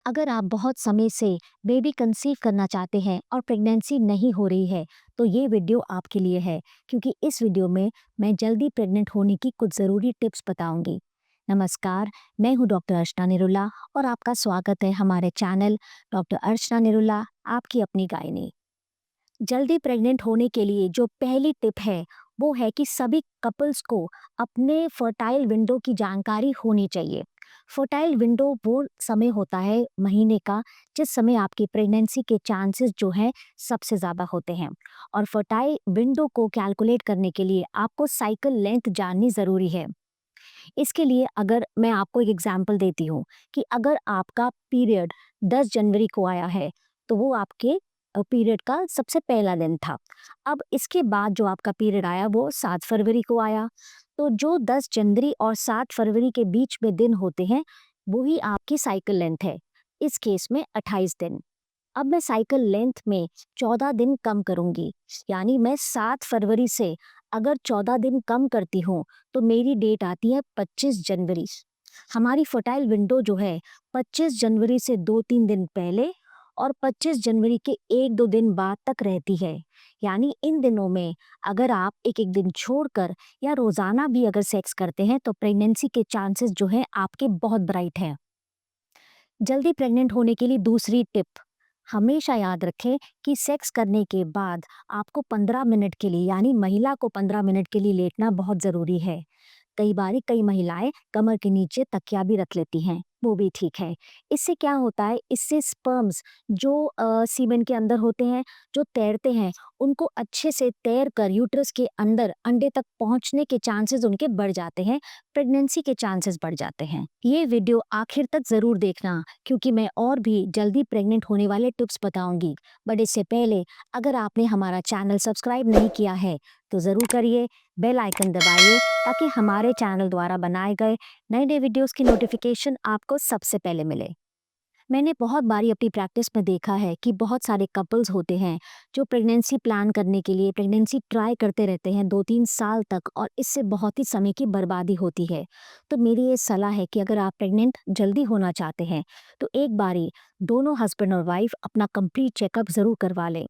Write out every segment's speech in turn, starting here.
अगर आप बहुत समय से बेबी कंसीव करना चाहते हैं और प्रेगनेंसी नहीं हो रही है, तो ये वीडियो आपके लिए है क्योंकि इस वीडियो में मैं जल्दी प्रेग्नेंट होने की कुछ ज़रूरी टिप्स बताऊंगी। नमस्कार, मैं हूं डॉक्टर अर्चना निरुला और आपका स्वागत है हमारे चैनल डॉक्टर अर्चना निरुला, आपकी अपनी गायनी। जल्दी प्रेग्नेंट होने के लिए जो पहली टिप है, वो है कि सभी कपल्स को अपने फर्टाइल विंडो की जानकारी होनी चाहिए। फर्टाइल विंडो वो समय होता है महीने का जिस समय आपकी प्रेगनेंसी के चांसेस जो हैं सबसे ज़्यादा होते हैं। और फर्टाइल विंडो को कैलकुलेट करने के लिए आपको साइकिल लेंथ जाननी ज़रूरी है। इसके लिए अगर मैं आपको एक एग्जांपल देती हूँ कि अगर आपका पीरियड 10 जनवरी को आया है, तो वो आपके पीरियड का सबसे पहला दिन था। अब इसके बाद जो आपका पीरियड आया वो 7 फरवरी को आया, तो जो 10 जनवरी और 7 फरवरी के बीच में दिन होते हैं, वो ही आपकी साइकिल लेंथ है। इस केस में 28 दिन। अब मैं साइकिल लेंथ में 14 दिन कम करूंगी, यानी मैं 7 फरवरी से अगर 14 दिन कम करती हूँ, तो मेरी डेट आती है 25 जनवरी। हमारी फर्टाइल विंडो जो है 25 जनवरी से 2-3 दिन पहले और 25 जनवरी के 1-2 दिन बाद तक रहती है। यानी इन दिनों में अगर आप एक-एक दिन छोड़कर या रोज़ाना भी अगर सेक्स करते हैं, तो प्रेगनेंसी के चांसेस जो हैं आपके बहुत ब्राइट हैं। जल्दी प्रेग्नेंट होने के लिए दूसरी टिप, हमेशा याद रखें कि सेक्स करने के बाद आपको 15 मिनट के लिए यानी महिला को 15 मिनट के लिए लेटना बहुत ज़रूरी है। कई बारी कई महिलाएं कमर के नीचे तकिया भी रख लेती हैं, वो भी ठीक है। इससे क्या होता है, इससे स्पर्म्स जो सीमेन के अंदर होते हैं, जो तैरते हैं, उनको अच्छे से तैर कर यूट्रस के अंदर अंडे तक पहुंचने के चांसेस उनके बढ़ जाते हैं, प्रेगनेंसी के चांसेस बढ़ जाते हैं। ये वीडियो आखिर तक ज़रूर देखना क्योंकि मैं और भी जल्दी प्रेग्नेंट होने वाले टिप्स बताऊंगी। बट इससे पहले अगर आपने हमारा चैनल सब्सक्राइब नहीं किया है, तो ज़रूर करिए, बेल आइकन दबाइए ताकि हमारे चैनल द्वारा बनाए गए नए-नए वीडियोस की नोटिफिकेशन आपको सबसे पहले मिले। मैंने बहुत बारी अपनी प्रैक्टिस में देखा है कि बहुत सारे कपल्स होते हैं जो प्रेगनेंसी प्लान करने के लिए प्रेगनेंसी ट्राई करते रहते हैं 2-3 साल तक और इससे बहुत ही समय की बर्बादी होती है। तो मेरी ये सलाह है कि अगर आप प्रेग्नेंट जल्दी होना चाहते हैं, तो एक बारी दोनों हस्बैंड और वाइफ अपना कंप्लीट चेकअप ज़रूर करवा लें।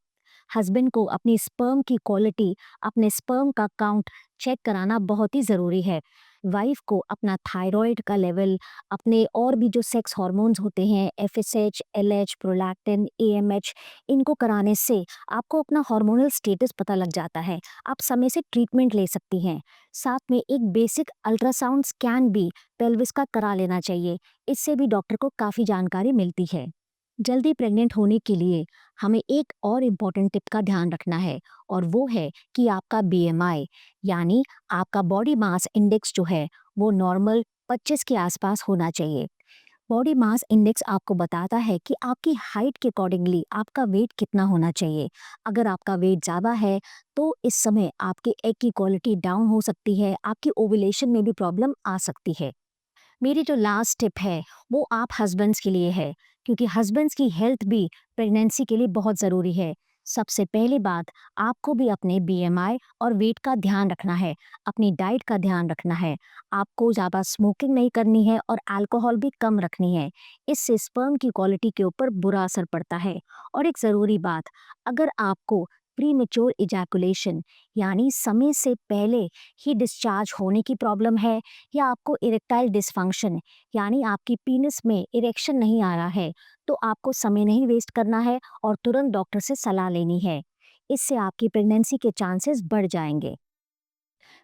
हस्बैंड को अपनी स्पर्म की क्वालिटी, अपने स्पर्म का काउंट चेक कराना बहुत ही ज़रूरी है। वाइफ को अपना थायराइड का लेवल, अपने और भी जो सेक्स हार्मोन्स होते हैं, एफएसएच, एलएच, प्रोलैक्टिन, एएमएच, इनको कराने से आपको अपना हार्मोनल स्टेटस पता लग जाता है। आप समय से ट्रीटमेंट ले सकती हैं। साथ में एक बेसिक अल्ट्रासाउंड स्कैन भी पेल्विस का करा लेना चाहिए। इससे भी डॉक्टर को काफ़ी जानकारी मिलती है। जल्दी प्रेग्नेंट होने के लिए हमें एक और इम्पॉर्टेंट टिप का ध्यान रखना है और वो है कि आपका बीएमआई यानी आपका बॉडी मास इंडेक्स जो है वो नॉर्मल 25 के आसपास होना चाहिए। बॉडी मास इंडेक्स आपको बताता है कि आपकी हाइट के अकॉर्डिंगली आपका वेट कितना होना चाहिए। अगर आपका वेट ज़्यादा है, तो इस समय आपके एग की क्वालिटी डाउन हो सकती है, आपकी ओव्यूलेशन में भी प्रॉब्लम आ सकती है। मेरी जो लास्ट टिप है वो आप हस्बैंड्स के लिए है क्योंकि हस्बैंड्स की हेल्थ भी प्रेगनेंसी के लिए बहुत ज़रूरी है। सबसे पहली बात, आपको भी अपने बीएमआई और वेट का ध्यान रखना है, अपनी डाइट का ध्यान रखना है। आपको ज़्यादा स्मोकिंग नहीं करनी है और अल्कोहल भी कम रखनी है। इससे स्पर्म की क्वालिटी के ऊपर बुरा असर पड़ता है। और एक ज़रूरी बात, अगर आपको प्रीमेच्योर इजैकुलेशन यानी समय से पहले ही डिस्चार्ज होने की प्रॉब्लम है या आपको इरेक्टाइल डिसफंक्शन यानी आपकी पीनस में इरेक्शन नहीं आ रहा है, तो आपको समय नहीं वेस्ट करना है और तुरंत डॉक्टर से सलाह लेनी है। इससे आपकी प्रेगनेंसी के चांसेस बढ़ जाएंगे।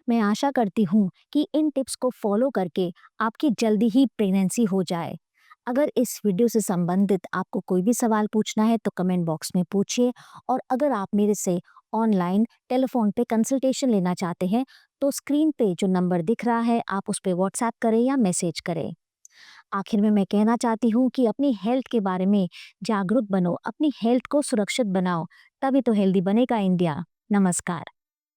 मैं आशा करती हूँ कि इन टिप्स को फॉलो करके आपकी जल्दी ही प्रेगनेंसी हो जाए। अगर इस वीडियो से संबंधित आपको कोई भी सवाल पूछना है तो कमेंट बॉक्स में पूछिए और अगर आप मेरे से ऑनलाइन टेलीफोन पे कंसल्टेशन लेना चाहते हैं, तो स्क्रीन पे जो नंबर दिख रहा है आप उस पे व्हाट्सएप करें या मैसेज करें। आखिर में मैं कहना चाहती हूँ कि अपनी हेल्थ के बारे में जागरूक बनो, अपनी हेल्थ को सुरक्षित बनाओ, तभी तो हेल्दी बनेगा इंडिया। नमस्कार।